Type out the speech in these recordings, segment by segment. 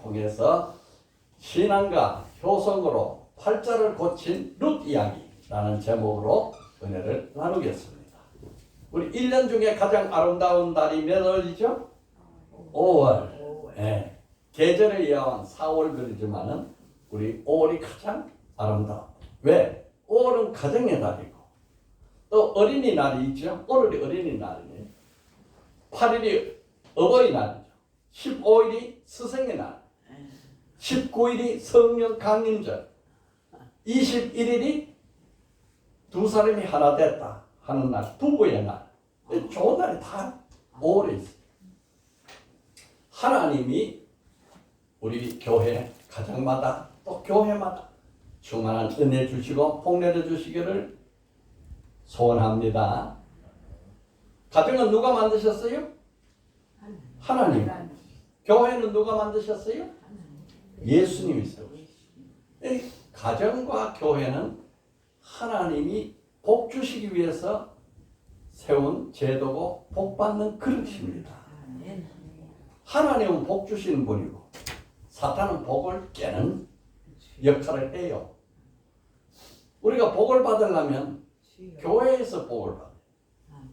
통해서 신앙과 효성으로 팔자를 고친 룻 이야기라는 제목으로 은혜를 나누겠습니다. 우리 1년 중에 가장 아름다운 달이 몇 월이죠? 5월. 네. 계절의 이하wan 4월 그러지만은 우리 5월이 가장 아름다워. 왜? 5월은 가정의 달이고 또 어린이날이 있죠. 오늘이 어린이날이에요. 8일이 어버이날이죠. 15일이 스승의 날, 19일이 성령 강림절, 21일이 두 사람이 하나 됐다 하는 날, 부부의 날. 좋은 날이 다 5월에 있어요. 하나님이 우리 교회 가정마다 또 교회마다 충만한 은혜 주시고 복 내려 주시기를 소원합니다. 가정은 누가 만드셨어요? 하나님. 교회는 누가 만드셨어요? 예수님이 세우셨어요. 가정과 교회는 하나님이 복 주시기 위해서 세운 제도고 복 받는 그릇입니다. 하나님은 복 주시는 분이고 사탄은 복을 깨는 역할을 해요. 우리가 복을 받으려면 교회에서 복을 받아요.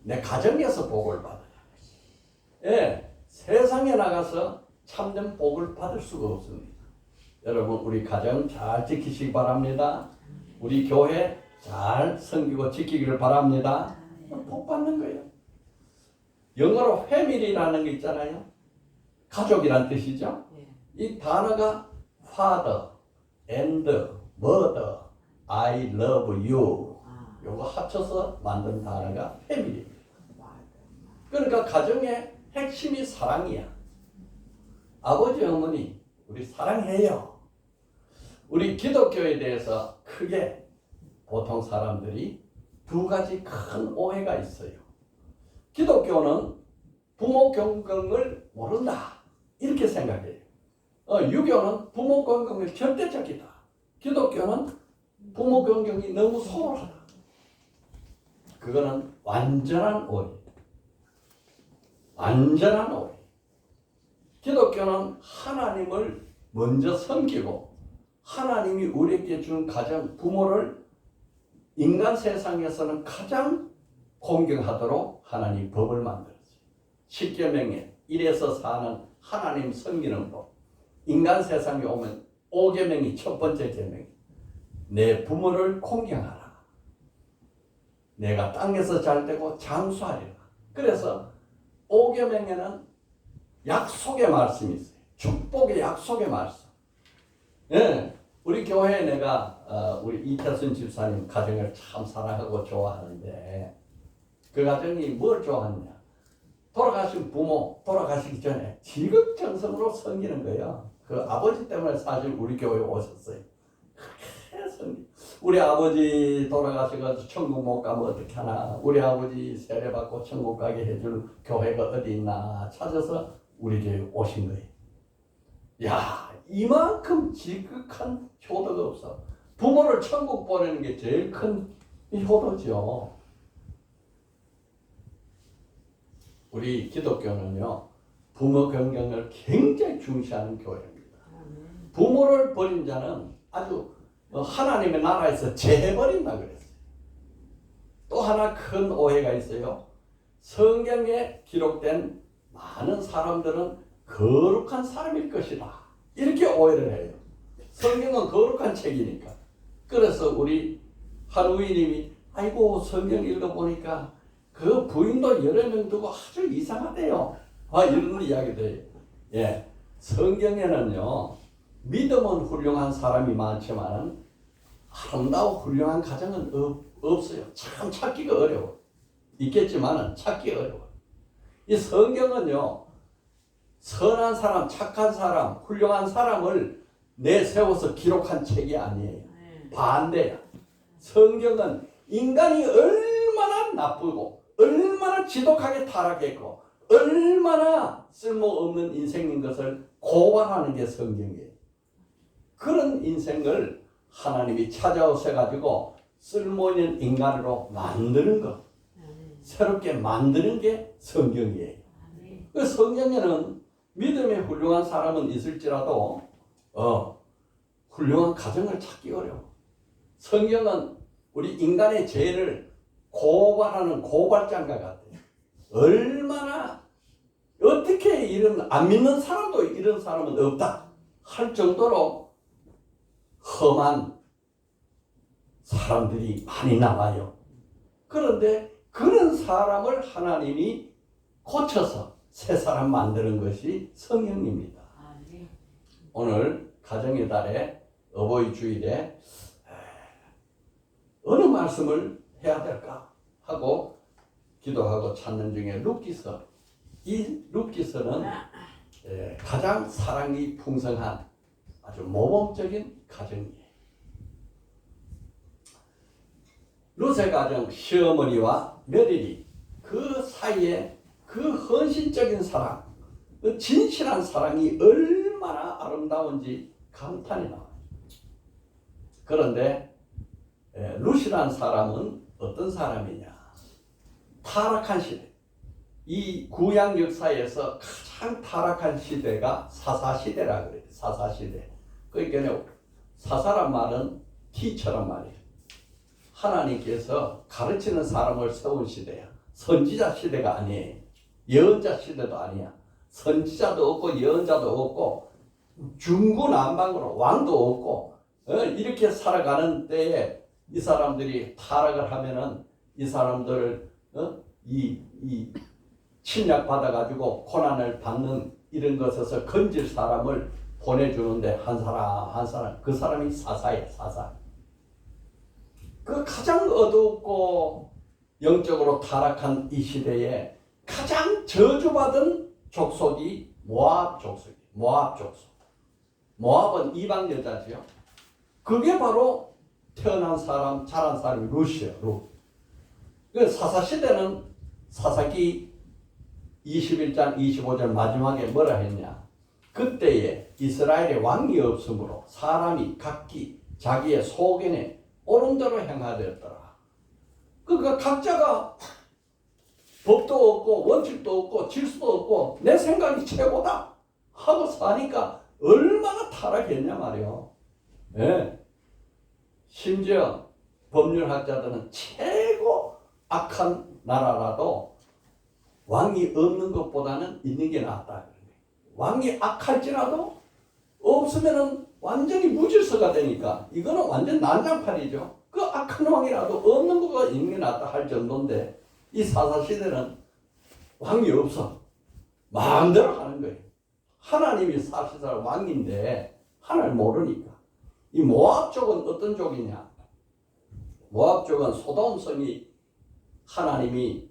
내 가정에서 복을 받아요. 예, 세상에 나가서 참된 복을 받을 수가 없습니다. 여러분 우리 가정 잘 지키시기 바랍니다. 우리 교회 잘 섬기고 지키기를 바랍니다. 복 받는 거예요. 영어로 family라는 게 있잖아요. 가족이란 뜻이죠. 이 단어가 father and mother, I love you 요거 합쳐서 만든 단어가 family입니다. 그러니까 가정의 핵심이 사랑이야. 아버지 어머니 우리 사랑해요. 우리 기독교에 대해서 크게 보통 사람들이 두 가지 큰 오해가 있어요. 기독교는 부모 경건을 모른다 이렇게 생각해요. 유교는 부모 경건이 절대적이다. 기독교는 부모 경건이 너무 소홀하다. 그거는 완전한 오해. 완전한 오해. 기독교는 하나님을 먼저 섬기고 하나님이 우리에게 준 가정, 부모를 인간 세상에서는 가장 공경하도록 하나님 법을 만들었어요. 10계명에 1에서 4는 하나님 섬기는 법. 인간 세상에 오면 5계명이 첫 번째 계명이 내 부모를 공경하라. 내가 땅에서 잘 되고 장수하리라. 그래서 5계명에는 약속의 말씀이 있어요. 축복의 약속의 말씀. 예, 우리 교회에 내가 우리 이태순 집사님 가정을 참 사랑하고 좋아하는데 그 가정이 뭘 좋아하느냐? 돌아가신 부모 돌아가시기 전에 지극정성으로 섬기는 거예요. 그 아버지 때문에 사실 우리 교회에 오셨어요. 우리 아버지 돌아가셔가지고 천국 못 가면 어떻게 하나, 우리 아버지 세례받고 천국 가게 해줄 교회가 어디 있나 찾아서 우리 교회에 오신 거예요. 야, 이만큼 지극한 효도가 없어. 부모를 천국 보내는 게 제일 큰 효도죠. 우리 기독교는요, 부모 경경을 굉장히 중시하는 교회입니다. 부모를 버린 자는 아주 하나님의 나라에서 제해버린다 그랬어요. 또 하나 큰 오해가 있어요. 성경에 기록된 많은 사람들은 거룩한 사람일 것이다. 이렇게 오해를 해요. 성경은 거룩한 책이니까. 그래서 우리 한우이님이 아이고 성경 읽어보니까 그 부인도 여러 명 두고 아주 이상하대요. 이런 이야기도 해요. 예, 성경에는요 믿음은 훌륭한 사람이 많지만 아름다워 훌륭한 가정은 없어요. 참 찾기가 어려워. 있겠지만 찾기 어려워. 이 성경은요 선한 사람, 착한 사람, 훌륭한 사람을 내세워서 기록한 책이 아니에요. 반대야. 성경은 인간이 얼마나 나쁘고 얼마나 지독하게 타락했고 얼마나 쓸모없는 인생인 것을 고발하는 게 성경이에요. 그런 인생을 하나님이 찾아오셔가지고 쓸모있는 인간으로 만드는 것, 새롭게 만드는 게 성경이에요. 그 성경에는 믿음에 훌륭한 사람은 있을지라도 훌륭한 가정을 찾기 어려워. 성경은 우리 인간의 죄를 고발하는 고발장가 같아요. 얼마나 어떻게 이런 안 믿는 사람도 이런 사람은 없다 할 정도로 험한 사람들이 많이 나와요. 그런데 그런 사람을 하나님이 고쳐서 새 사람 만드는 것이 성령입니다. 오늘 가정의 달에 어버이 주일에 어느 말씀을 해야 될까 하고 기도하고 찾는 중에 룻기서, 이 룻기서는 가장 사랑이 풍성한 아주 모범적인 가정이에요. 룻의 가정, 시어머니와 며느리 그 사이에 그 헌신적인 사랑, 그 진실한 사랑이 얼마나 아름다운지 감탄이 나와요. 그런데 룻이라는 사람은 어떤 사람이냐? 타락한 시대. 이 구약 역사에서 가장 타락한 시대가 사사시대라 그래요. 사사시대. 그러니까 사사란 말은 티처란 말이에요. 하나님께서 가르치는 사람을 세운 시대야. 선지자 시대가 아니에요. 예언자 시대도 아니야. 선지자도 없고 예언자도 없고 중구난방으로 왕도 없고 이렇게 살아가는 때에 이 사람들이 타락을 하면은 이 사람들 이 침략 받아가지고 고난을 받는 이런 것에서 건질 사람을 보내주는데 한 사람 한 사람 그 사람이 사사예요. 사사. 그 가장 어둡고 영적으로 타락한 이 시대에 가장 저주받은 족속이 모압 족속이에요. 모압 족속. 모압은 이방 여자지요. 그게 바로 태어난 사람, 자란 사람이 룻이에요. 룻. 그 사사시대는 사사기 21장 25절 마지막에 뭐라 했냐. 그때에 이스라엘에 왕이 없으므로 사람이 각기 자기의 소견에 옳은 대로 행하되었더라. 그러니까 각자가 법도 없고 원칙도 없고 질서도 없고 내 생각이 최고다 하고 사니까 얼마나 타락했냐 말이요. 네. 심지어 법률학자들은 최고 악한 나라라도 왕이 없는 것보다는 있는 게 낫다. 왕이 악할지라도 없으면은 완전히 무질서가 되니까 이거는 완전 난장판이죠. 그 악한 왕이라도 없는 것보다 있는 게 낫다 할 정도인데 이 사사시대는 왕이 없어. 마음대로 하는 거예요. 하나님이 사실상 왕인데 하나님을 모르니까. 이 모압 쪽은 어떤 쪽이냐? 모압 쪽은 소돔성이 하나님이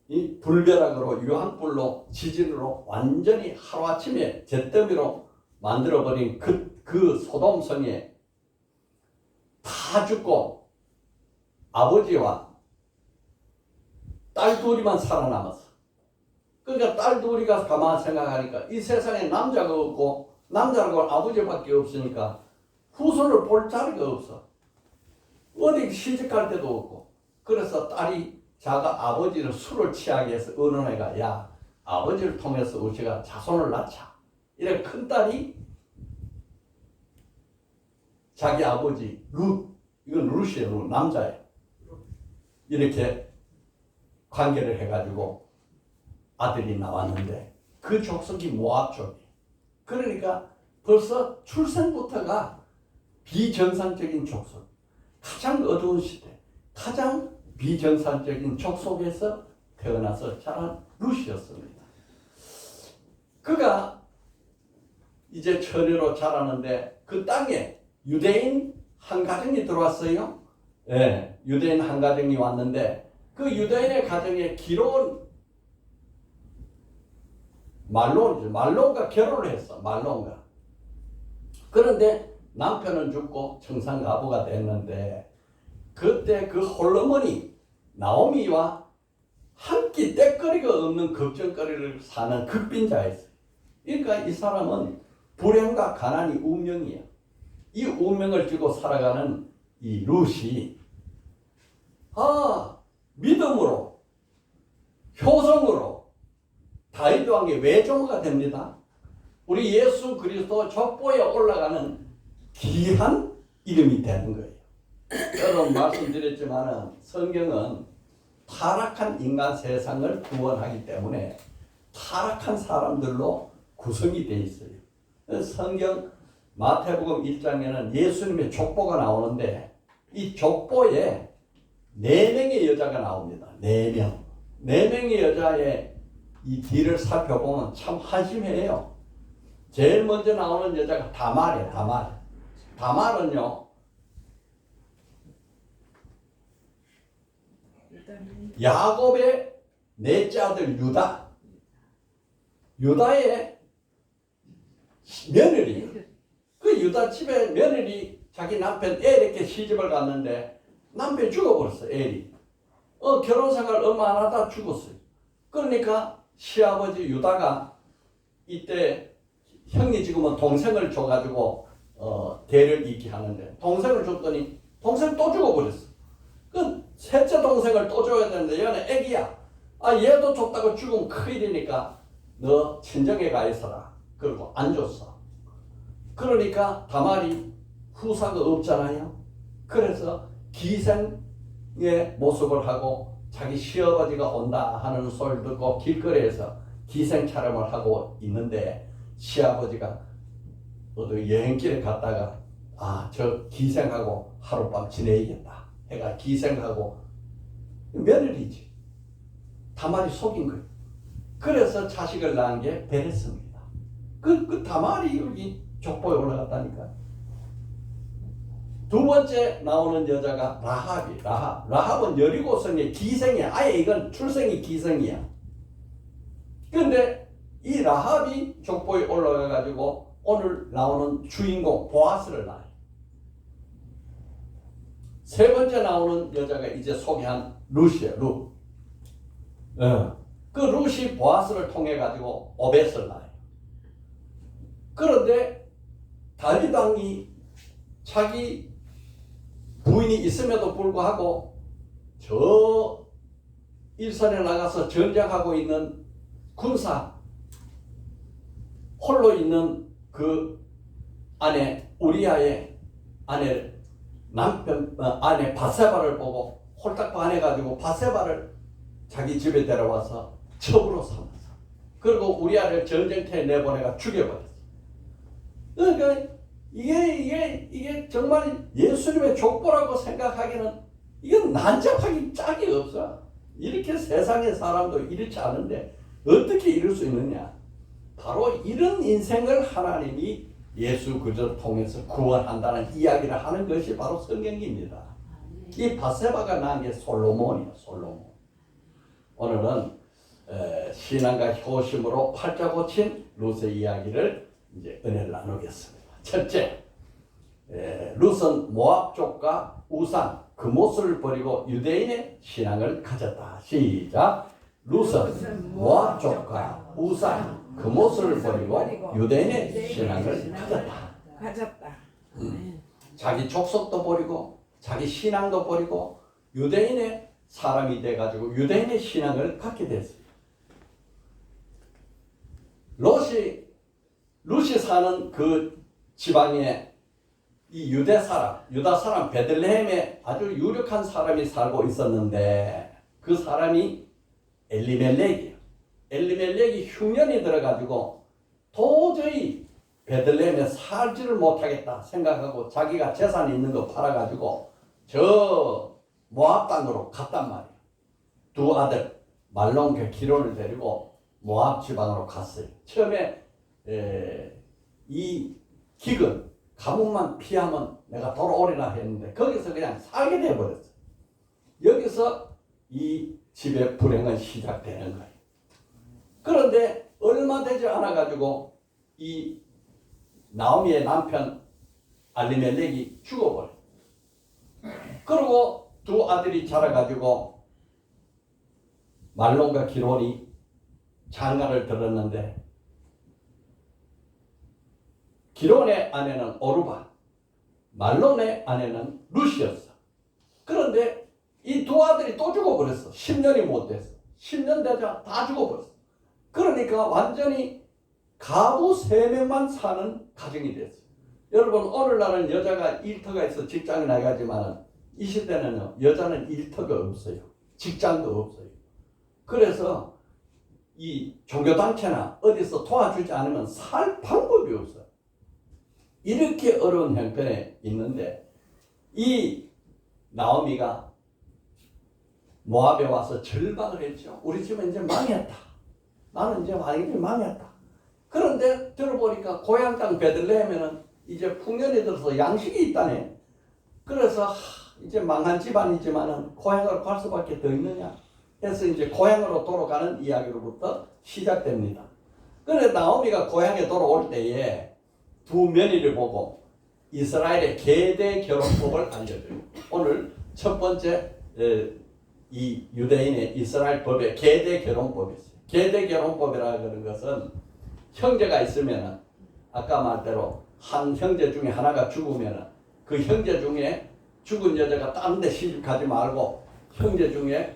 이 불벼락으로 유황불로 지진으로 완전히 하루아침에 잿더미로 만들어버린 그 소돔성에 다 죽고 아버지와 딸 둘이만 살아남았어. 그러니까 딸 둘이가 가만히 생각하니까 이 세상에 남자가 없고 남자라고 아버지밖에 없으니까 후손을 볼 자리가 없어. 어디 시집갈 데도 없고. 그래서 딸이 자가 아버지를 술을 취하게 해서 어느 애가 야 아버지를 통해서 우리가 자손을 낳자. 이래 큰딸이 자기 아버지 룻, 이건 룻이에요. 룻, 남자예요. 이렇게 관계를 해가지고 아들이 나왔는데 그 족속이 모압 족이에요. 그러니까 벌써 출생부터가 비정상적인 족속, 가장 어두운 시대, 가장 비정상적인 족속에서 태어나서 자란 룻이었습니다. 그가 이제 처녀로 자라는데 그 땅에 유대인 한 가정이 들어왔어요. 예, 유대인 한 가정이 왔는데 그 유대인의 가정에 기로운 말론과 결혼을 했어. 말론과. 그런데 남편은 죽고 청산가부가 됐는데 그때 그 홀어머니 나오미와 한 끼 떼거리가 없는 걱정거리를 사는 극빈자였어요. 그러니까 이 사람은 불행과 가난이 운명이야. 이 운명을 쥐고 살아가는 이 룻이 믿음으로 효성으로 다윗 왕의 외조모가 됩니다. 우리 예수 그리스도 족보에 올라가는 귀한 이름이 되는 거예요. 여러분 말씀드렸지만 성경은 타락한 인간 세상을 구원하기 때문에 타락한 사람들로 구성이 되어 있어요. 성경 마태복음 1장에는 예수님의 족보가 나오는데 이 족보에 4명의 여자가 나옵니다. 4명. 4명의 여자의 이 뒤를 살펴보면 참 한심해요. 제일 먼저 나오는 여자가 다말이에요. 다말. 다말은요, 야곱의 넷째 아들 유다. 유다의 며느리. 그 유다 집에 며느리 자기 남편 엘에게 시집을 갔는데 남편이 죽어버렸어. 엘이. 결혼 생활 얼마 안 하다 죽었어요. 그러니까 시아버지 유다가 이때 형이 지금은 동생을 줘가지고 대를 잇게 하는데 동생을 줬더니 동생 또 죽어버렸어. 그 셋째 동생을 또 줘야 되는데 얘는 애기야. 얘도 줬다고 죽으면 큰일이니까 너 친정에 가 있어라. 그리고 안 줬어. 그러니까 다말이 후사가 없잖아요. 그래서 기생의 모습을 하고 자기 시아버지가 온다 하는 소리를 듣고 길거리에서 기생 촬영을 하고 있는데 시아버지가 어디 여행길에 갔다가 저 기생하고 하룻밤 지내야겠다 해가 기생하고 며느리지. 다말이 속인 거예요. 그래서 자식을 낳은 게 베레스입니다. 그 다말이 여기 족보에 올라갔다니까. 두 번째 나오는 여자가 라합이. 라합은 여리고성의 기생이야. 아예 이건 출생이 기생이야. 그런데 이 라합이 족보에 올라가가지고 오늘 나오는 주인공 보아스를 낳아요. 세 번째 나오는 여자가 이제 소개한 룻이에요. 룻. 그 룻이 보아스를 통해 가지고 오벳을 낳아요. 그런데 다윗 왕이 자기 부인이 있음에도 불구하고 저 일선에 나가서 전쟁하고 있는 군사 홀로 있는 그 아내 우리아의 아내 남편 아내 바세바를 보고 홀딱 반해가지고 바세바를 자기 집에 데려와서 첩으로 삼았어. 그리고 우리아를 전쟁터에 내보내가 죽여버렸어. 그러니까 이게 정말 예수님의 족보라고 생각하기는 이건 난잡하기 짝이 없어. 이렇게 세상의 사람도 이렇지 않은데 어떻게 이럴 수 있느냐? 바로 이런 인생을 하나님이 예수 그리스도를 통해서 구원한다는 이야기를 하는 것이 바로 성경입니다. 이 바세바가 낳은 게 솔로몬이에요. 솔로몬. 오늘은 신앙과 효심으로 팔자 고친 룻의 이야기를 이제 은혜를 나누겠습니다. 첫째, 룻은 모압족과 우상, 그못을 버리고 유대인의 신앙을 가졌다. 시작. 룻은 모압족과 우상, 그못을 버리고 유대인의 신앙을 가졌다. 자기 족속도 버리고 자기 신앙도 버리고 유대인의 사람이 돼가지고 유대인의 신앙을 갖게 됐어요. 룻이 사는 그 지방에 이 유다 사람 베들레헴에 아주 유력한 사람이 살고 있었는데 그 사람이 엘리멜렉이에요. 엘리멜렉이 흉년이 들어가지고 도저히 베들레헴에 살지를 못하겠다 생각하고 자기가 재산이 있는 거 팔아가지고 저 모압 땅으로 갔단 말이에요. 두 아들 말론과 기론을 데리고 모압 지방으로 갔어요. 처음에 이 기근 가뭄만 피하면 내가 돌아오리라 했는데 거기서 그냥 살게 돼버렸어요. 여기서 이 집의 불행은 시작되는 거예요. 그런데 얼마 되지 않아 가지고 이 나오미의 남편 알리멜렉이 죽어버려요. 그리고 두 아들이 자라가지고 말론과 기론이 장가를 들었는데 기론의 아내는 오르바, 말론의 아내는 룻이었어. 그런데 이 두 아들이 또 죽어버렸어. 10년이 못 됐어. 10년 되자 다 죽어버렸어. 그러니까 완전히 가부 3명만 사는 가정이 됐어요. 여러분 오늘날은 여자가 일터가 있어 직장에 나가지만 이 시대는 여자는 일터가 없어요. 직장도 없어요. 그래서 이 종교단체나 어디서 도와주지 않으면 살 방법이 없어요. 이렇게 어려운 형편에 있는데 이 나오미가 모압에 와서 절박을 했죠. 우리 집은 이제 망했다. 나는 이제 완전히 망했다. 그런데 들어보니까 고향 땅 베들레헴에는 이제 풍년이 들어서 양식이 있다네. 그래서 이제 망한 집안이지만은 고향으로 갈 수밖에 더 있느냐. 해서 이제 고향으로 돌아가는 이야기로부터 시작됩니다. 그런데 나오미가 고향에 돌아올 때에 두 며느리를 보고 이스라엘의 계대 결혼법을 알려줘요. 오늘 첫 번째 이 유대인의 이스라엘 법에 계대 결혼법이 있어요. 계대 결혼법이라고 하는 것은 형제가 있으면 아까 말대로 한 형제 중에 하나가 죽으면 그 형제 중에 죽은 여자가 딴 데 시집 가지 말고 형제 중에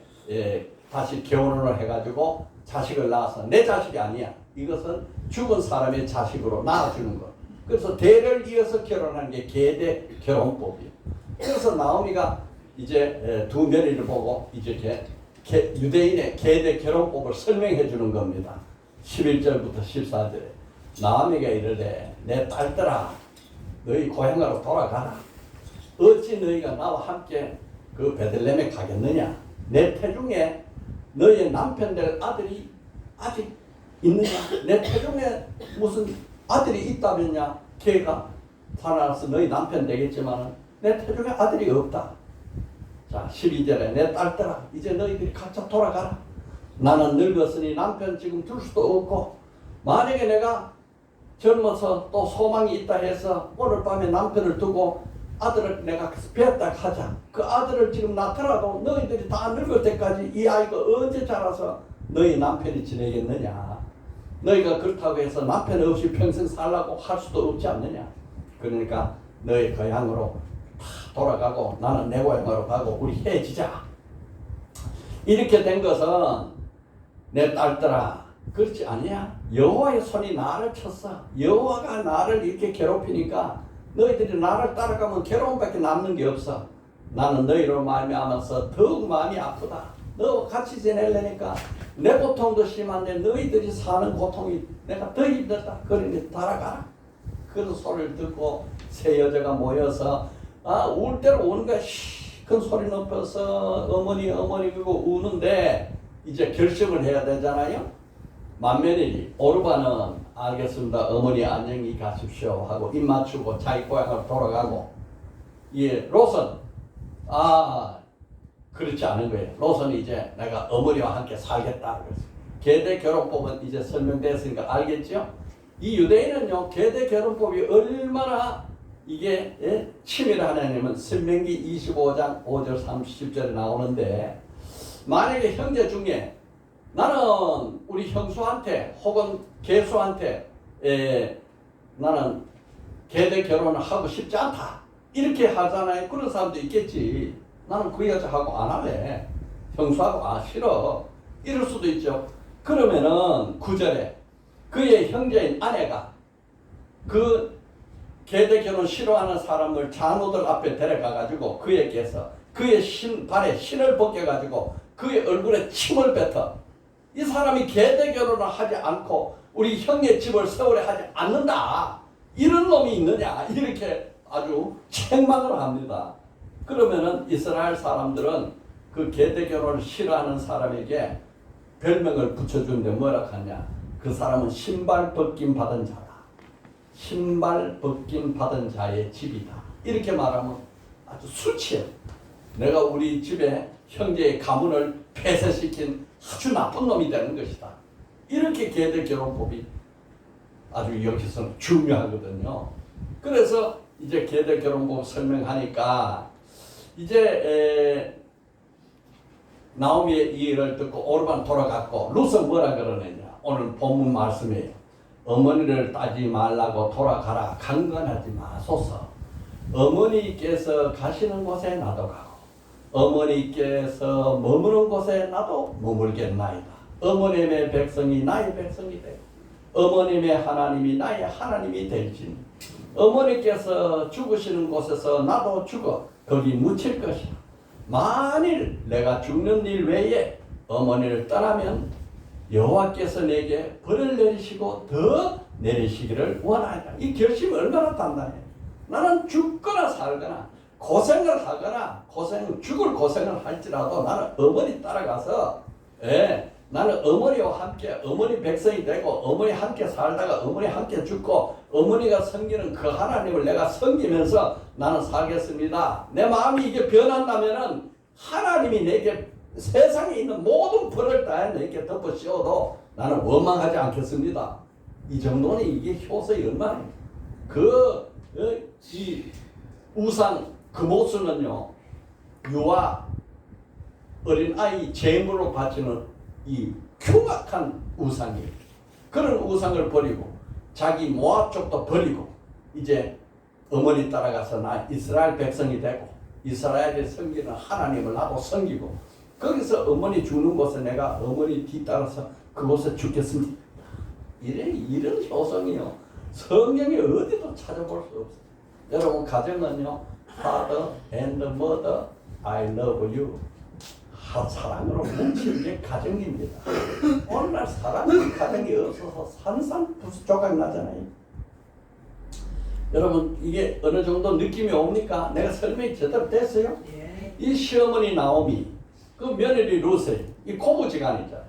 다시 결혼을 해가지고 자식을 낳아서 내 자식이 아니야. 이것은 죽은 사람의 자식으로 낳아주는 것. 그래서 대를 이어서 결혼하는 게 계대 결혼법이에요. 그래서 나오미가 이제 두 며느리를 보고 이제 유대인의 계대 결혼법을 설명해 주는 겁니다. 11절부터 14절에 나오미가 이르되 내 딸들아 너희 고향으로 돌아가라. 어찌 너희가 나와 함께 그 베들레헴에 가겠느냐. 내 태중에 너희의 남편들 아들이 아직 있느냐. 내 태중에 무슨 아들이 있다면야 걔가 살아나서 너희 남편 되겠지만 내 태중에 아들이 없다. 자 12절에 내 딸들아 이제 너희들이 각자 돌아가라. 나는 늙었으니 남편 지금 둘 수도 없고 만약에 내가 젊어서 또 소망이 있다 해서 오늘 밤에 남편을 두고 아들을 내가 뵙다 하자. 그 아들을 지금 낳더라도 너희들이 다 늙을 때까지 이 아이가 언제 자라서 너희 남편이 지내겠느냐. 너희가 그렇다고 해서 남편 없이 평생 살라고 할 수도 없지 않느냐. 그러니까 너희 고향으로 다 돌아가고 나는 내 고향으로 가고 우리 헤어지자. 이렇게 된 것은 내 딸들아 그렇지 아니야. 여호와의 손이 나를 쳤어. 여호와가 나를 이렇게 괴롭히니까 너희들이 나를 따라가면 괴로움밖에 남는 게 없어. 나는 너희로 말미암아서 더욱 마음이 아프다. 너와 같이 지내려니까 내 고통도 심한데 너희들이 사는 고통이 내가 더 힘들다. 그러니 따라가라. 그런 소리를 듣고 세 여자가 모여서 울 대로 우는 거야. 큰 소리 높여서 어머니 그거 우는데 이제 결심을 해야 되잖아요. 맏며느리 오르바는 알겠습니다. 어머니 안녕히 가십시오 하고 입 맞추고 자기 고향으로 돌아가고 롯은 그렇지 않은 거예요. 롯은 이제 내가 어머니와 함께 살겠다 그랬어요. 계대 결혼법은 이제 설명됐으니까 알겠죠? 이 유대인은요 계대 결혼법이 얼마나 이게 치밀하냐면申命記 25장 5절 30절에 나오는데 만약에 형제 중에 나는 우리 형수한테 혹은 계수한테 나는 계대 결혼을 하고 싶지 않다. 이렇게 하잖아요. 그런 사람도 있겠지. 나는 그 여자하고 안 할래. 형수하고 싫어. 이럴 수도 있죠. 그러면은 9절에 그의 형제인 아내가 그 계대 결혼 싫어하는 사람을 장로들 앞에 데려가가지고 그에게서 그의 발에 신을 벗겨가지고 그의 얼굴에 침을 뱉어. 이 사람이 계대 결혼을 하지 않고 우리 형의 집을 세우려 하지 않는다. 이런 놈이 있느냐. 이렇게 아주 책망을 합니다. 그러면은 이스라엘 사람들은 그 계대 결혼을 싫어하는 사람에게 별명을 붙여주는데 뭐라 하냐. 그 사람은 신발 벗김 받은 자다. 신발 벗김 받은 자의 집이다. 이렇게 말하면 아주 술 취해. 내가 우리 집에 형제의 가문을 폐쇄시킨 아주 나쁜 놈이 되는 것이다. 이렇게 계대 결혼법이 아주 여기서는 중요하거든요. 그래서 이제 계대 결혼법 설명하니까 이제 나오미의 이 일을 듣고 오르반 돌아갔고 룻은 뭐라 그러느냐. 오늘 본문 말씀이에요. 어머니를 따지 말라고 돌아가라. 강건하지 마소서. 어머니께서 가시는 곳에 나도 가고 어머니께서 머무는 곳에 나도 머물겠나이다. 어머님의 백성이 나의 백성이 되고 어머님의 하나님이 나의 하나님이 될지니 어머니께서 죽으시는 곳에서 나도 죽어 거기 묻힐 것이다. 만일 내가 죽는 일 외에 어머니를 떠나면 여호와께서 내게 벌을 내리시고 더 내리시기를 원하리라. 이 결심이 얼마나 단단해. 나는 죽거나 살거나 고생을 하거나 죽을 고생을 할지라도 나는 어머니 따라가서 나는 어머니와 함께 어머니 백성이 되고 어머니 함께 살다가 어머니 함께 죽고 어머니가 섬기는 그 하나님을 내가 섬기면서 나는 살겠습니다. 내 마음이 이게 변한다면은 하나님이 내게 세상에 있는 모든 벌을 다 내게 덮어 씌워도 나는 원망하지 않겠습니다. 이 정도는 이게 효성이 얼마나 이 우상 금오수는요 유아 어린아이 제물로 바치는 이 흉악한 우상이에요. 그런 우상을 버리고 자기 모압 쪽도 버리고 이제 어머니 따라가서 나 이스라엘 백성이 되고 이스라엘을 섬기는 하나님을 나도 섬기고 거기서 어머니 죽는 곳에 내가 어머니 뒤따라서 그곳에 죽겠습니다. 이런 효성이요 성경에 어디도 찾아볼 수 없어요. 여러분 가정은요 Father and Mother I love you 사랑으로 뭉친 게 가정입니다. 오늘날 사랑이 가정이 없어서 산산부수조각 나잖아요. 여러분 이게 어느 정도 느낌이 옵니까? 내가 설명이 제대로 됐어요? 이 시어머니 나오미 그 며느리 루셀 이 고부지간이잖아.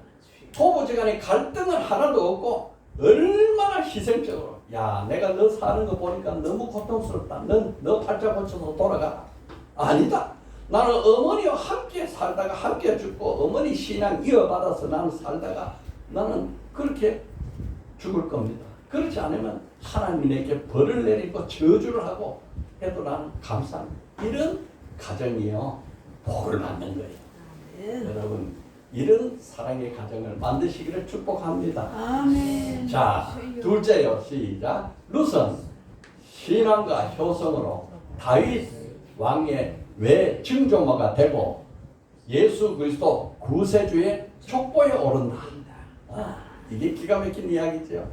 고부지간이 갈등은 하나도 없고 얼마나 희생적으로 야 내가 너 사는 거 보니까 너무 고통스럽다. 너 팔자 고쳐서 돌아가. 아니다. 나는 어머니와 함께 살다가 함께 죽고 어머니 신앙 이어받아서 나는 살다가 나는 그렇게 죽을 겁니다. 그렇지 않으면 하나님이 내게 벌을 내리고 저주를 하고 해도 나는 감사합니다. 이런 가정이요 복을 받는 거예요. 여러분 이런 사랑의 가정을 만드시기를 축복합니다. 아멘. 자 둘째요 시작. 룻은 신앙과 효성으로 다윗 왕의 왜 증조모가 되고 예수 그리스도 구세주의 촉보에 오른다. 이게 기가 막힌 이야기죠.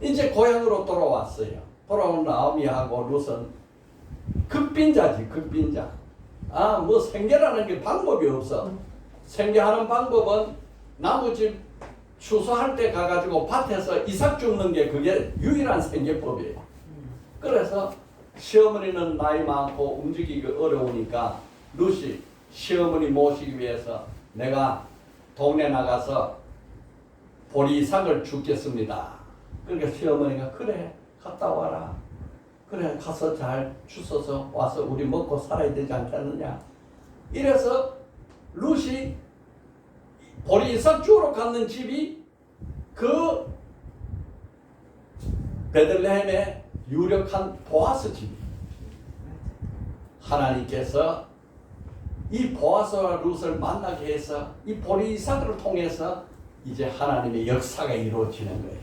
이제 고향으로 돌아왔어요. 돌아온 나오미하고 룻은 극빈자지 극빈자. 뭐 생계라는 게 방법이 없어. 생계하는 방법은 나무집 추수할 때 가가지고 밭에서 이삭 줍는 게 그게 유일한 생계법이에요. 그래서 시어머니는 나이 많고 움직이기 어려우니까 룻이 시어머니 모시기 위해서 내가 동네 나가서 보리삭을 줍겠습니다. 그러니까 시어머니가 그래 갔다 와라. 그래 가서 잘 주워서 와서 우리 먹고 살아야 되지 않겠느냐. 이래서 룻이 보리삭 주우러 갔는 집이 그 베들레헴의 유력한 보아스 집이에요. 하나님께서 이 보아스와 룻을 만나게 해서 이 보리삭을 통해서 이제 하나님의 역사가 이루어지는 거예요.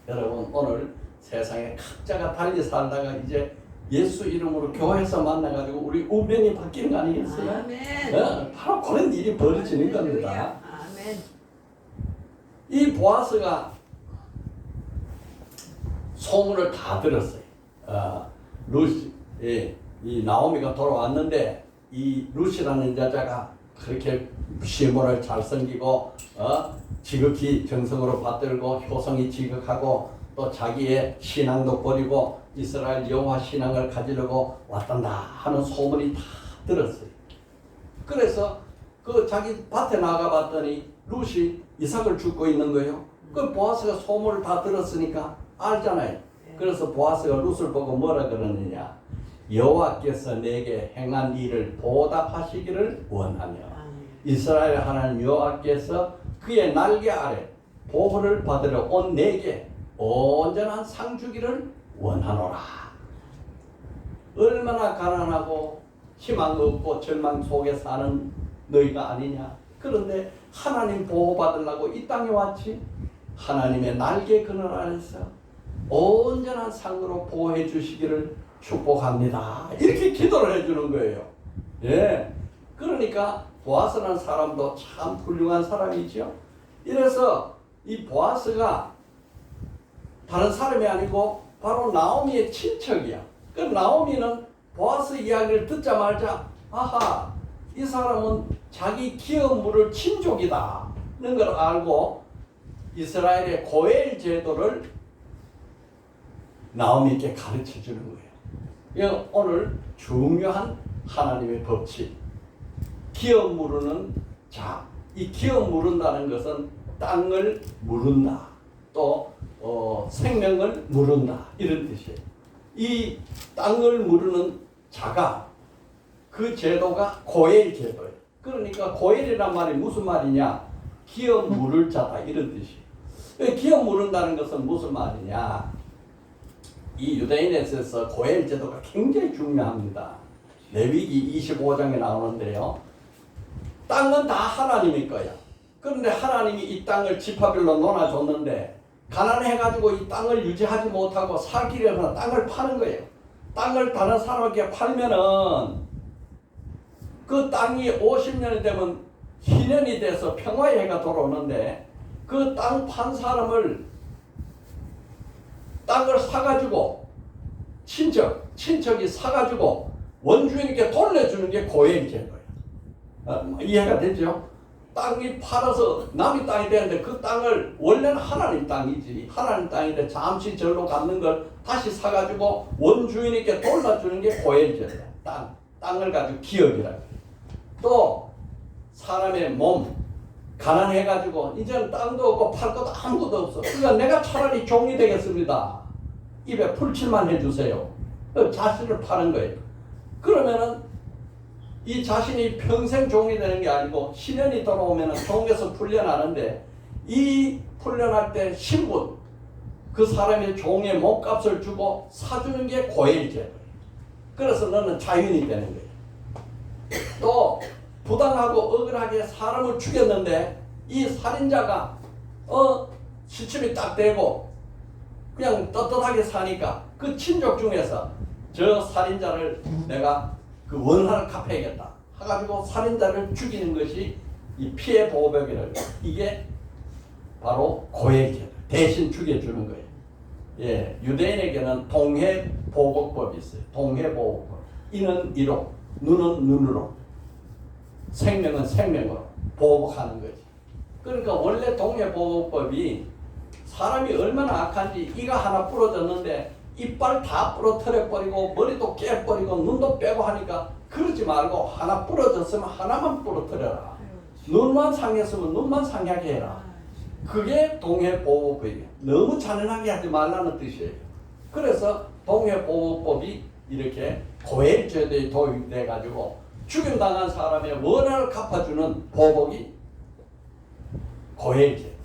여러분 오늘 세상에 각자가 달리 살다가 이제 예수 이름으로 교회에서 만나가지고 우리 운명이 바뀌는 거 아니겠어요? 아멘. 바로 그런 일이 벌어지는 겁니다. 아멘. 이 보아스가 소문을 다 들었어요. 룻이 이 나오미가 돌아왔는데 이 룻이라는 여자가 그렇게 시모를 잘 섬기고 지극히 정성으로 받들고 효성이 지극하고 또 자기의 신앙도 버리고 이스라엘 여호와 신앙을 가지려고 왔단다 하는 소문이 다 들었어요. 그래서 그 자기 밭에 나가봤더니 룻이 이삭을 줍고 있는 거예요. 그 보아스가 소문을 다 들었으니까 알잖아요. 그래서 보아스가 룻을 보고 뭐라 그러느냐. 여호와께서 내게 행한 일을 보답하시기를 원하며 이스라엘 하나님 여호와께서 그의 날개 아래 보호를 받으러 온 내게 온전한 상 주기를 원하노라. 얼마나 가난하고 희망 없고 절망 속에 사는 너희가 아니냐. 그런데 하나님 보호받으려고 이 땅에 왔지. 하나님의 날개 그늘 아래서 온전한 상으로 보호해 주시기를 축복합니다. 이렇게 기도를 해주는 거예요. 예. 그러니까 보아스라는 사람도 참 훌륭한 사람이죠. 이래서 이 보아스가 다른 사람이 아니고 바로 나오미의 친척이야. 그 나오미는 보아스 이야기를 듣자마자 아하, 이 사람은 자기 기업 물을 친족이다 는 걸 알고 이스라엘의 고엘 제도를 나오미께 가르쳐 주는 거예요. 이거 오늘 중요한 하나님의 법칙. 기업 물으는 자, 이 기업 물은다는 것은 땅을 물은다. 또 생명을 물은다. 이런 뜻이에요. 이 땅을 물으는 자가 그 제도가 고엘 제도예요. 그러니까 고엘이란 말이 무슨 말이냐? 기업 물을 자다 이런 뜻이에요. 기업 물은다는 것은 무슨 말이냐? 이 유대인에서 고엘 제도가 굉장히 중요합니다. 레위기 25장에 나오는데요. 땅은 다 하나님의 거야. 그런데 하나님이 이 땅을 지파별로 나눠줬는데 가난해가지고 이 땅을 유지하지 못하고 살기 위해서 땅을 파는 거예요. 땅을 다른 사람에게 팔면은 그 땅이 50년이 되면 희년이 돼서 평화의 해가 돌아오는데 그 땅 판 사람을 땅을 사가지고 친척이 사가지고 원주인에게 돌려주는 게 고엘 제도예요. 이해가 되죠? 땅이 팔아서 남의 땅이 되는데 그 땅을 원래는 하나님 땅이지 하나님 땅인데 잠시 절로 갖는 걸 다시 사가지고 원주인에게 돌려주는 게 고엘 제도야. 땅을 가지고 기업이라 그래. 또 사람의 몸 가난해가지고 이제는 땅도 없고 팔 것도 아무것도 없어. 그러니까 내가 차라리 종이 되겠습니다. 입에 풀칠만 해주세요. 자신을 파는 거예요. 그러면은 이 자신이 평생 종이 되는 게 아니고 시련이 돌아오면은 종에서 풀려나는데 이 풀려날 때 신분 그 사람의 종의 몸값을 주고 사주는 게 고엘 제도예요. 그래서 너는 자유인이 되는 거예요. 또 부당하고 억울하게 사람을 죽였는데 이 살인자가 시침이 딱 되고 그냥 떳떳하게 사니까 그 친족 중에서 저 살인자를 내가 그 원한을 갚아야겠다 해가지고 살인자를 죽이는 것이 이 피해 보호법이라고. 이게 바로 고엘 제도. 대신 죽여주는 거예요. 예, 유대인에게는 동해보복법이 있어요. 동해보복법. 이는 이로, 눈은 눈으로, 생명은 생명으로 보복하는 거지. 그러니까 원래 동해보복법이 사람이 얼마나 악한지 이가 하나 부러졌는데 이빨 다 부러뜨려버리고 머리도 깨버리고 눈도 빼고 하니까 그러지 말고 하나 부러졌으면 하나만 부러뜨려라. 눈만 상했으면 눈만 상하게 해라. 그게 동해보복법이에요. 너무 잔인하게 하지 말라는 뜻이에요. 그래서 동해보복법이 이렇게 고엘제도에 도입돼가지고 죽임당한 사람의 원한을 갚아주는 보복이 고엘제도.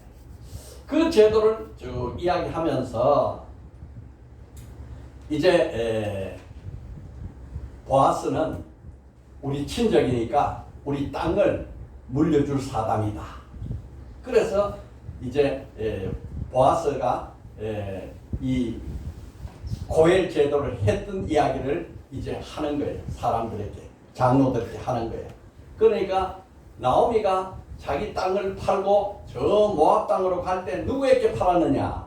그 제도를 쭉 이야기하면서 이제 보아스는 우리 친족이니까 우리 땅을 물려줄 사람이다. 그래서 이제 보아스가 이 고엘 제도를 했던 이야기를 이제 하는 거예요. 사람들에게, 장로들에게 하는 거예요. 그러니까 나오미가 자기 땅을 팔고 저 모압 땅으로 갈 때 누구에게 팔았느냐?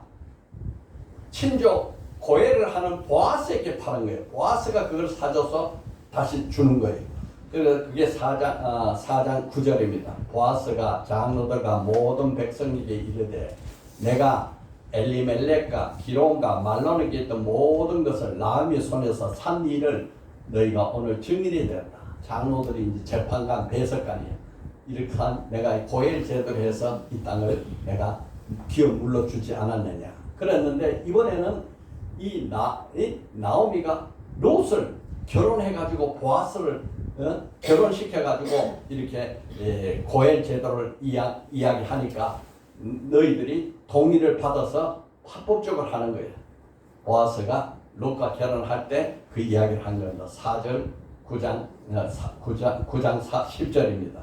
친족 고엘을 하는 보아스에게 파는 거예요. 보아스가 그걸 사줘서 다시 주는 거예요. 그래서 그게 4장 9절입니다. 보아스가 장로들과 모든 백성에게 이르되 내가 엘리멜렉과 기론과 말론에게 있던 모든 것을 나음의 손에서 산 일을 너희가 오늘 증인이 되었다. 장로들이 이제 재판관, 배석관이에요. 이렇게 한 내가 고엘 제도를 해서 이 땅을 내가 기업 물러주지 않았느냐. 그랬는데 이번에는 이 나오미가 롯을 결혼해가지고 보아스를 결혼시켜가지고 이렇게 고엘 제도를 이야기하니까 너희들이 동의를 받아서 합법적으로 하는 거예요. 보아스가 롯과 결혼할 때 그 이야기를 한 겁니다. 4절 9장 10절입니다.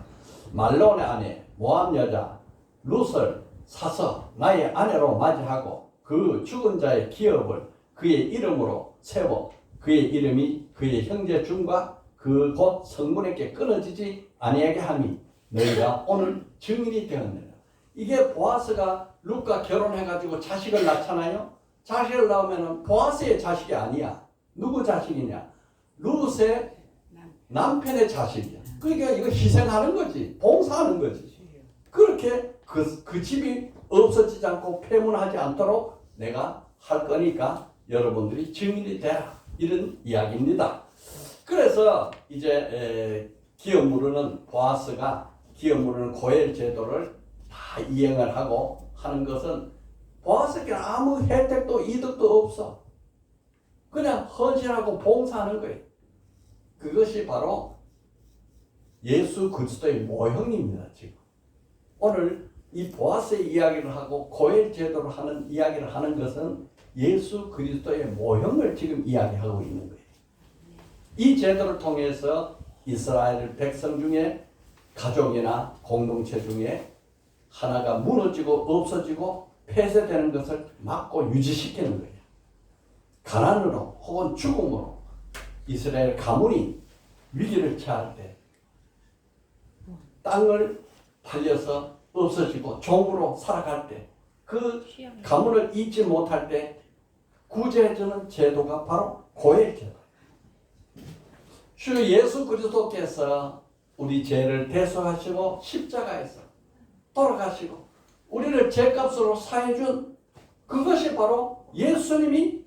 말론의 아내 모압 여자 룻을 사서 나의 아내로 맞이하고 그 죽은 자의 기업을 그의 이름으로 세워 그의 이름이 그의 형제 중과 그 곧 성문에게 끊어지지 아니하게 하니 너희가 오늘 증인이 되었느니라. 이게 보아스가 룻과 결혼해가지고 자식을 낳잖아요. 자식을 낳으면 보아스의 자식이 아니야. 누구 자식이냐? 룻의 남편의 자식이야. 그러니까 이거 희생하는 거지. 봉사하는 거지. 그렇게 그 집이 없어지지 않고 폐문하지 않도록 내가 할 거니까 여러분들이 증인이 되라. 이런 이야기입니다. 그래서 이제 기업 무르는 보아스가 기업 무르는 고엘 제도를 다 이행을 하고 하는 것은 보아스에게 아무 혜택도 이득도 없어. 그냥 헌신하고 봉사하는 거예요. 그것이 바로 예수 그리스도의 모형입니다. 지금 오늘 이 보아스의 이야기를 하고 고엘 제도를 하는 이야기를 하는 것은 예수 그리스도의 모형을 지금 이야기하고 있는 거예요. 이 제도를 통해서 이스라엘 백성 중에 가족이나 공동체 중에 하나가 무너지고 없어지고 폐쇄되는 것을 막고 유지시키는 거예요. 가난으로 혹은 죽음으로 이스라엘 가문이 위기를 처할 때 땅을 팔려서 없어지고 종으로 살아갈 때 그 가문을 잊지 못할 때 구제해주는 제도가 바로 고엘 제도. 주 예수 그리스도께서 우리 죄를 대속하시고 십자가에서 돌아가시고 우리를 죄값으로 사해준 그것이 바로 예수님이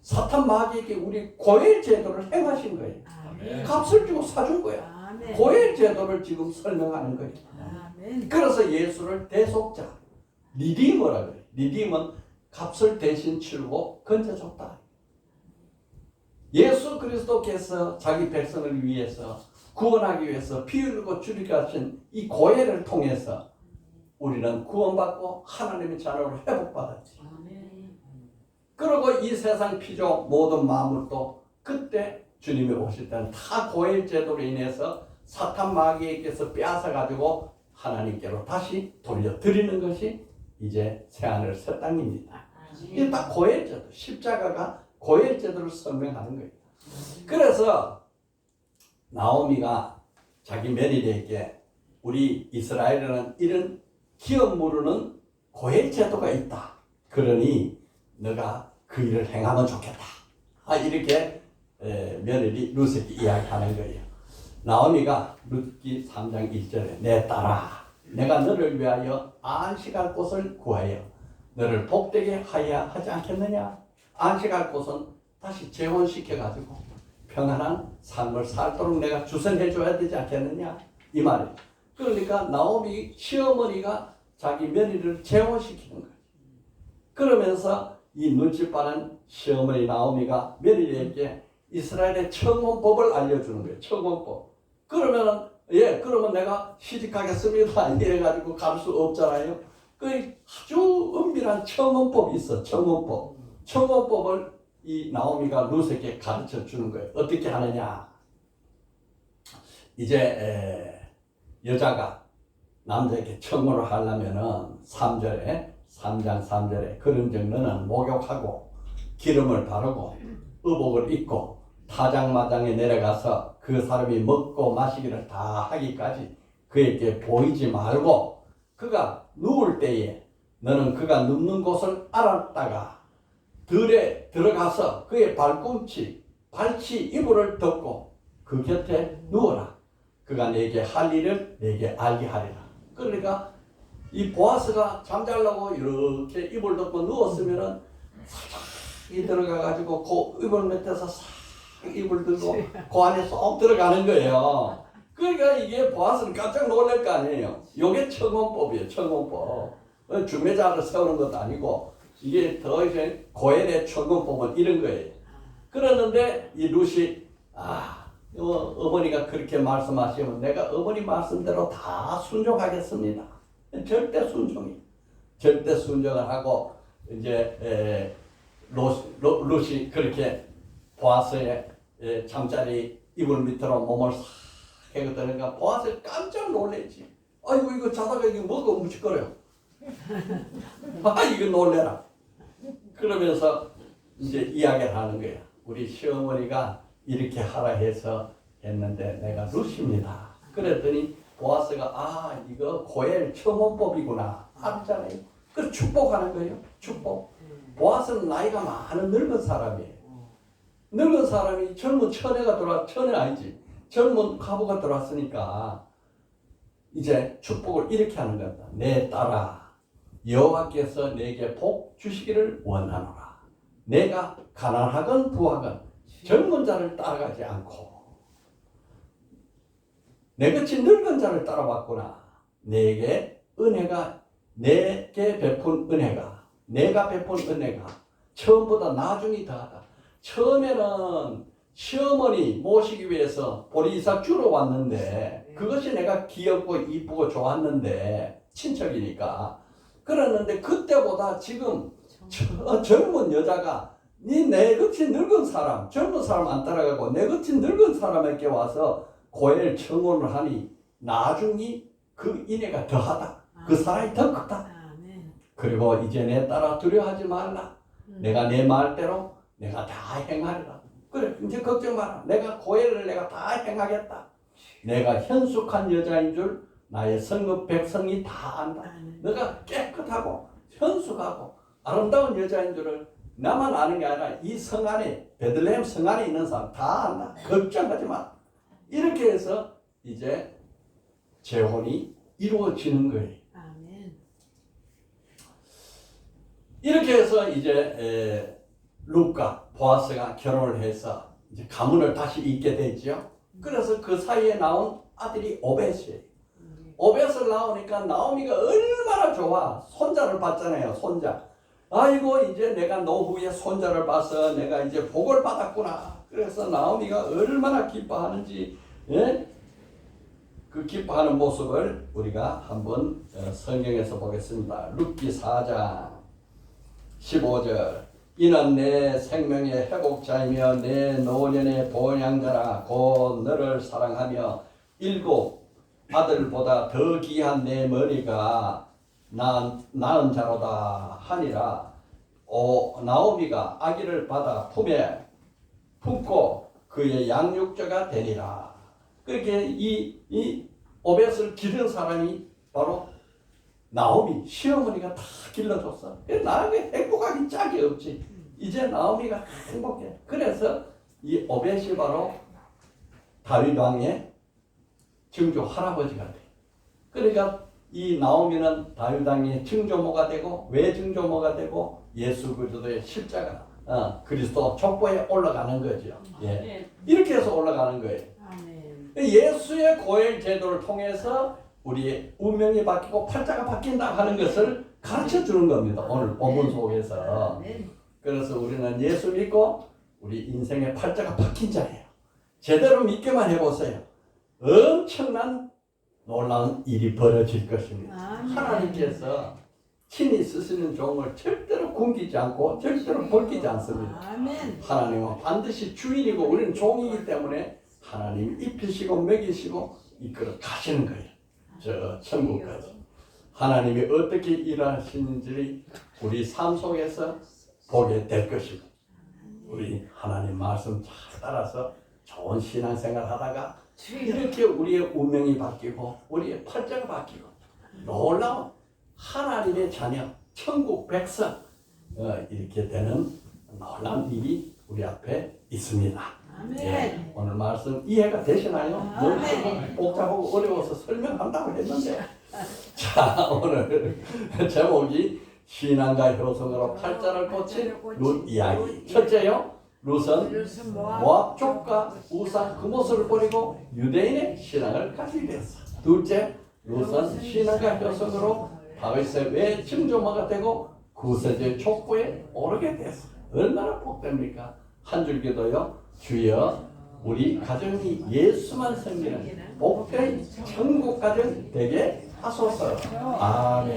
사탄 마귀에게 우리 고엘 제도를 행하신 거예요. 아멘. 값을 주고 사준 거야. 아멘. 고엘 제도를 지금 설명하는 거예요. 아멘. 그래서 예수를 대속자, 리디머라 그래요. 리디머는 값을 대신 치르고 건져줬다. 예수 그리스도께서 자기 백성을 위해서 구원하기 위해서 피 흘리고 죽이게 하신 이 고엘을 통해서 우리는 구원받고 하나님의 자녀로 회복받았지. 아멘. 그리고 이 세상 피조 모든 만물도 그때 주님이 오실 때는 다 고엘 제도로 인해서 사탄 마귀에게서 빼앗아 가지고 하나님께로 다시 돌려드리는 것이 이제 새하늘 새 땅입니다. 이게 딱 고엘 제도, 십자가가 고엘 제도를 설명하는 거예요. 그래서 나오미가 자기 며느리에게 우리 이스라엘에는 이런 기업 무르는 고엘 제도가 있다. 그러니 너가 그 일을 행하면 좋겠다. 이렇게 며느리 룻에게 이야기하는 거예요. 나오미가 룻기 3장 1절에 내 딸아 내가 너를 위하여 안식할 곳을 구하여 너를 복되게 하여야 하지 않겠느냐. 안식할 곳은 다시 재혼시켜가지고 평안한 삶을 살도록 내가 주선해 줘야 되지 않겠느냐 이 말이에요. 그러니까 나오미 시어머니가 자기 며느리를 재혼시키는 거예요. 그러면서 이 눈치 빠른 시어머니 나오미가 며느리에게 이스라엘의 청혼법을 알려주는 거예요. 청혼법. 그러면 내가 시집가겠습니다. 이래가지고 갈 수 없잖아요. 그 아주 은밀한 청혼법이 있어. 청혼법. 청혼법을 이 나오미가 룻에게 가르쳐 주는 거예요. 어떻게 하느냐. 이제 여자가 남자에게 청혼을 하려면은 3장 3절에 그런즉 너는 목욕하고 기름을 바르고 의복을 입고 타작마당에 내려가서 그 사람이 먹고 마시기를 다 하기까지 그에게 보이지 말고 그가 누울 때에 너는 그가 눕는 곳을 알았다가 들에 들어가서 그의 발치 이불을 덮고 그 곁에 누워라. 그가 내게 할 일을 내게 알게 하리라. 그러니까 이 보아스가 잠자려고 이렇게 이불 덮고 누웠으면은 이 들어가가지고 그 이불 밑에서 싹 이불 들고 그 안에 쏙 들어가는 거예요. 그러니까 이게 보아스는 깜짝 놀랄 거 아니에요. 이게 청혼법이에요. 청혼법. 중매자를 세우는 것도 아니고 이게 더 이제 고엘의 청혼법은 이런 거예요. 그러는데 이 룻이 어머니가 그렇게 말씀하시면 내가 어머니 말씀대로 다 순종하겠습니다. 절대 순종이. 절대 순종을 하고 이제 룻이 그렇게 보아스의 잠자리 이불 밑으로 몸을 싹 해거든요. 보아스 깜짝 놀랬지. 아이고 이거 자다가 이게 뭐가 움직거려. 이거 놀래라. 그러면서 이제 이야기를 하는 거야. 우리 시어머니가 이렇게 하라 해서 했는데 내가 룻입니다. 그랬더니 보아스가 이거 고엘 청혼법이구나 알았잖아요. 그래서 축복하는 거예요. 축복. 보아스는 나이가 많은 늙은 사람이에요. 늙은 사람이 젊은 처녀 아니지. 젊은 과부가 들어왔으니까 이제 축복을 이렇게 하는 겁니다. 내 딸아, 여호와께서 내게 복 주시기를 원하노라. 내가 가난하건 부하건 젊은 자를 따라가지 않고 내같이 늙은 자를 따라왔구나. 내게 베푼 은혜가, 내가 베푼 은혜가 처음보다 나중이 더하다. 처음에는 시어머니 모시기 위해서 보리이삭 주러 왔는데 그것이 내가 귀엽고 이쁘고 좋았는데 친척이니까 그랬는데 그때보다 지금 젊은 여자가 내같이 늙은 사람, 젊은 사람 안 따라가고 내같이 늙은 사람에게 와서 고엘 청혼을 하니 나중에 그 인애가 더하다. 그 사랑이 더 크다. 그리고 이제 내 딸아 두려워하지 말라. 내가 내 말대로 내가 다 행하리라. 그래 이제 걱정 마라. 내가 고엘을 내가 다 행하겠다. 내가 현숙한 여자인 줄 나의 성읍 백성이 다 안다. 내가 깨끗하고 현숙하고 아름다운 여자인 줄을 나만 아는 게 아니라 이 성 안에 베들레헴 성 안에 있는 사람 다 안다. 걱정하지 마. 이렇게 해서 이제 재혼이 이루어지는 거예요. 이렇게 해서 이제 룻과 보아스가 결혼을 해서 이제 가문을 다시 잇게 되죠. 그래서 그 사이에 나온 아들이 오벳이에요. 오벳을 낳으니까 나오미가 얼마나 좋아. 손자를 봤잖아요. 손자. 아이고 이제 내가 노후에 손자를 봐서 내가 이제 복을 받았구나. 그래서 나오미가 얼마나 기뻐하는지 그 기뻐하는 모습을 우리가 한번 성경에서 보겠습니다. 룻기 4장 15절 이는 내 생명의 회복자이며 내 노년의 보양자라 곧 너를 사랑하며 7 아들보다 더 귀한 내 머리가 낳은 자로다 하니라. 나오미가 아기를 받아 품에 품고 그의 양육자가 되니라. 그렇게 이 오벳을 기른 사람이 바로 나오미 시어머니가 다 길러줬어. 나에게 행복하기 짝이 없지. 이제 나오미가 행복해. 그래서 이 오벳이 바로 다윗 왕의 증조 할아버지가 돼. 그러니까 이 나오미는 다윗 왕의 증조모가 되고 외증조모가 되고 예수 그리스도의 십자가 그리스도 족보에 올라가는 거죠. 예. 이렇게 해서 올라가는 거예요. 예수의 고엘 제도를 통해서 우리의 운명이 바뀌고 팔자가 바뀐다 하는 것을 가르쳐 주는 겁니다. 오늘 본문 속에서. 그래서 우리는 예수 믿고 우리 인생의 팔자가 바뀐 자예요. 제대로 믿기만 해보세요. 엄청난 놀라운 일이 벌어질 것입니다. 하나님께서 친히 쓰시는 종을 절대로 굶기지 않고 절대로 벌기지 않습니다. 하나님은 반드시 주인이고 우리는 종이기 때문에 하나님이 입히시고 먹이시고 이끌어 가시는 거예요. 저 천국까지. 하나님이 어떻게 일하시는지 우리 삶 속에서 보게 될 것입니다. 우리 하나님 말씀 잘 따라서 좋은 신앙생활 하다가 이렇게 우리의 운명이 바뀌고 우리의 팔자가 바뀌고 놀라운 하나님의 자녀, 천국 백성 이렇게 되는 놀라운 일이 우리 앞에 있습니다. 예, 오늘 말씀 이해가 되시나요? 너무 복잡하고 어려워서 설명한다고 했는데 자 오늘 제목이 신앙과 효성으로 팔자를 고친 룻 이야기. 첫째요, 룻은 모압 족과 우상 그 모습을 버리고 유대인의 신앙을 가지게 되었어. 둘째, 룻은 신앙과 효성으로 다윗의 외증조모가 되고 구세주의 족보에 오르게 되었어. 얼마나 복됩니까? 한 줄 기도요. 주여 우리 가정이 예수만 섬기는 복된 천국 가정 되게 하소서. 아멘.